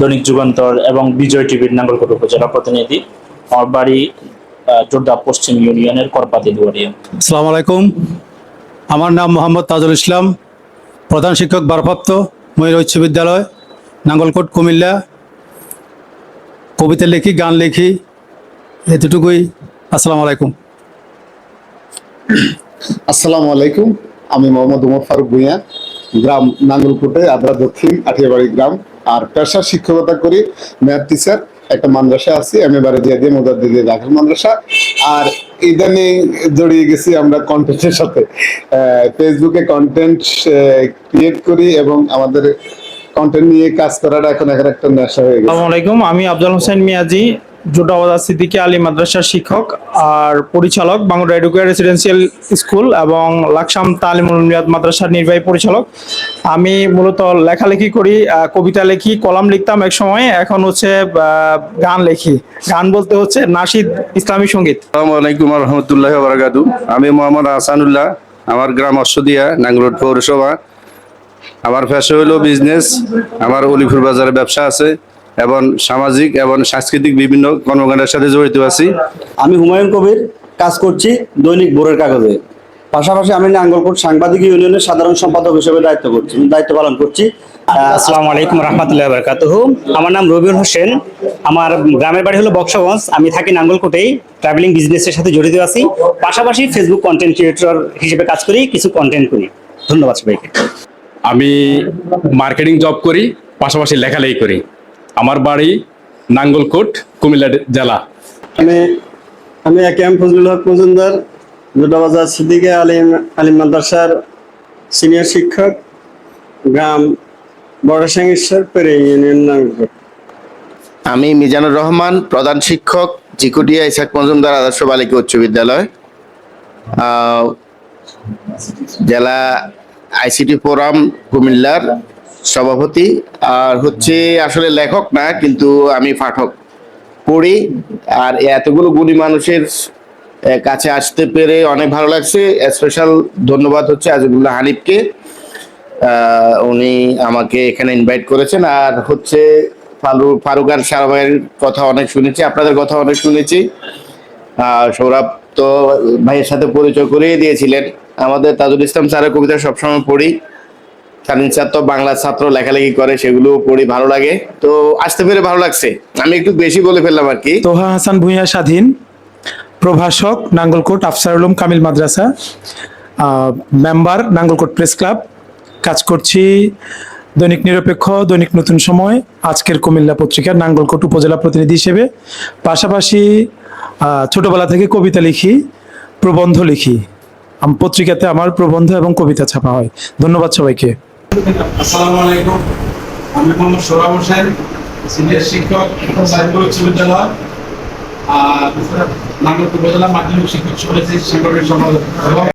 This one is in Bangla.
দৈনিক যুগান্তর এবং বিজয় টিভির নাঙ্গলকোট উপজেলা প্রতিনিধি। আমার বাড়ি জোরদা পশ্চিম ইউনিয়নের করপাতি দুয়ারিয়া। আসসালামু আলাইকুম। আমার নাম মোহাম্মদ তাজুল ইসলাম, প্রধান শিক্ষক ভারপ্রাপ্ত, মহিলা উচ্চ বিদ্যালয়, নাঙ্গলকোট, কুমিল্লা। কবিতা লিখি, গান লিখি, এতটুকুই। আসসালামু আলাইকুম। আসসালামু আলাইকুম। আমি মোহাম্মদ উমর ফারুক ভূঁইয়া, গ্রাম নাঙ্গলকোটে, আদ্রা দক্ষিণ, আঠিয়াবাড়ি গ্রাম। আর পেশা শিক্ষকতা করি, ম্যাথ টিচার। একটা মাদ্রাসা আছে, এম এ বারেদিয়া দিয়ে মোদাদ্দিদিয়া দাখিল মাদ্রাসা। আর ইদানিং জড়িয়ে গেছি আমরা কন্টেন্টের সাথে। ফেসবুকে কন্টেন্ট ক্রিয়েট করি এবং আমাদের কন্টেন্ট নিয়ে কাজ করাটা এখন একটা নেশা হয়ে গেছে। আসসালামু আলাইকুম। আমি আফজাল হোসেন মিয়াজি, জোটাবাজার সিদ্দিকী আলী মাদ্রাসার শিক্ষক আর পরিচালক, বাংলা এডুকেয়ার রেসিডেন্সিয়াল স্কুল এবং লাকসাম তালিমুল মিলাদ মাদ্রাসার নির্বাহী পরিচালক। আমি মূলত লেখালেখি করি, কবিতা লিখি, কলাম লিখতাম এক সময়, এখন হচ্ছে গান লিখি। গান বলতে হচ্ছে নাশিদ, ইসলামী সঙ্গীত। আসসালামু আলাইকুম রহমতুল্লাহ বারাকাতু। আমি মোহাম্মদ হাসানুল্লাহ, আমার গ্রাম অশ্বদিয়া, নাঙ্গলকোট পৌরসভা। আমার পেশা হলো বিজনেস। আমার অলিপুর বাজারে ব্যবসা আছে এবং সামাজিক এবং সাংস্কৃতিক বিভিন্ন কর্মকাণ্ডের সাথে জড়িত আছি। আমি হুমায়ুন কবির, কাজ করছি দৈনিক ভোরের কাগজে। পাশাপাশি আমি নাঙ্গলকোট সাংবাদিক ইউনিয়নের সাধারণ সম্পাদক হিসেবে দায়িত্ব পালন করছি। আসসালামু আলাইকুম রহমতুল্লাহ বারাকাতুহু। আমার নাম রবিউল হোসেন, আমার গ্রামের বাড়ি হলো বক্সগঞ্জ। আমি থাকি নাঙ্গলকোটেই, ট্রাভেলিং বিজনেসের সাথে জড়িত আছি। পাশাপাশি ফেসবুক কন্টেন্ট ক্রিয়েটর হিসেবে কাজ করি, কিছু কন্টেন্ট করি। ধন্যবাদ সবাইকে। আমি মার্কেটিং জব করি, পাশাপাশি লেখালেখি করি। আমার বাড়ি নাঙ্গলকোট, কুমিল্লা জেলা। আমি একেএম ফজলুল হক মজুমদার, জোটাবাজার সিদ্দিকী আলী মাদ্রাসার সিনিয়র শিক্ষক, গ্রাম বড়সাঙ্গেশ্বর, পেরে ইউনিয়ন, নাঙ্গলকোট। আমি মিজানুর রহমান, প্রধান শিক্ষক, জিকুটিয়া ইসাক মজুমদার আদর্শ বালিকা উচ্চ বিদ্যালয়, জেলা আইসিটি ফোরাম কুমিল্লার সভাপতি। আর হচ্ছে আসলে লেখক না, কিন্তু আমি পাঠক, পড়ি। আর এতগুলো গুণী মানুষের কাছে আসতে পেরে অনেক ভালো লাগছে। স্পেশাল ধন্যবাদ হচ্ছে আজিবুল্লাহ হানিফকে, উনি আমাকে এখানে ইনভাইট করেছেন। আর হচ্ছে ফারুক আর সারা ভাইয়ের কথা অনেক শুনেছি, আপনাদের কথা অনেক শুনেছি। সৌরভ তো ভাইয়ের সাথে পরিচয় করিয়ে দিয়েছিলেন। আমাদের তাজুল ইসলাম স্যারের কবিতা সবসময় পড়ি। তানিন স্যার তো বাংলা ছাত্র, লেখালেখি করে, সেগুলো পড়ি, ভালো লাগে। তো আসতে পেরে ভালো লাগছে। আমি একটু বেশি বলে ফেললাম আর কি। তোহা হাসান ভূঁইয়া স্বাধীন, প্রভাষক, নাঙ্গলকোট আফসার উলুম কামিল মাদ্রাসা, মেম্বার নাঙ্গলকোট প্রেস ক্লাব। কাজ করছি দৈনিক নিরপেক্ষ, দৈনিক নতুন সময়, আজকের কুমিল্লা পত্রিকার নাঙ্গলকোট উপজেলা প্রতিনিধি হিসেবে। পাশাপাশি ছোটবেলা থেকে কবিতা লিখি, প্রবন্ধ লিখি। পত্রিকাতে আমার প্রবন্ধ এবং কবিতা ছাপা হয়। ধন্যবাদ সবাইকে। আসসালামু আলাইকুম। আমি মোহাম্মদ সৌরভ হোসেন, সিনিয়র শিক্ষক, সাইফুল উচ্চ বিদ্যালয়, নাঙ্গলকোট উপজেলা মাধ্যমিক শিক্ষক সমিতির সাংগঠনিক সম্পাদক।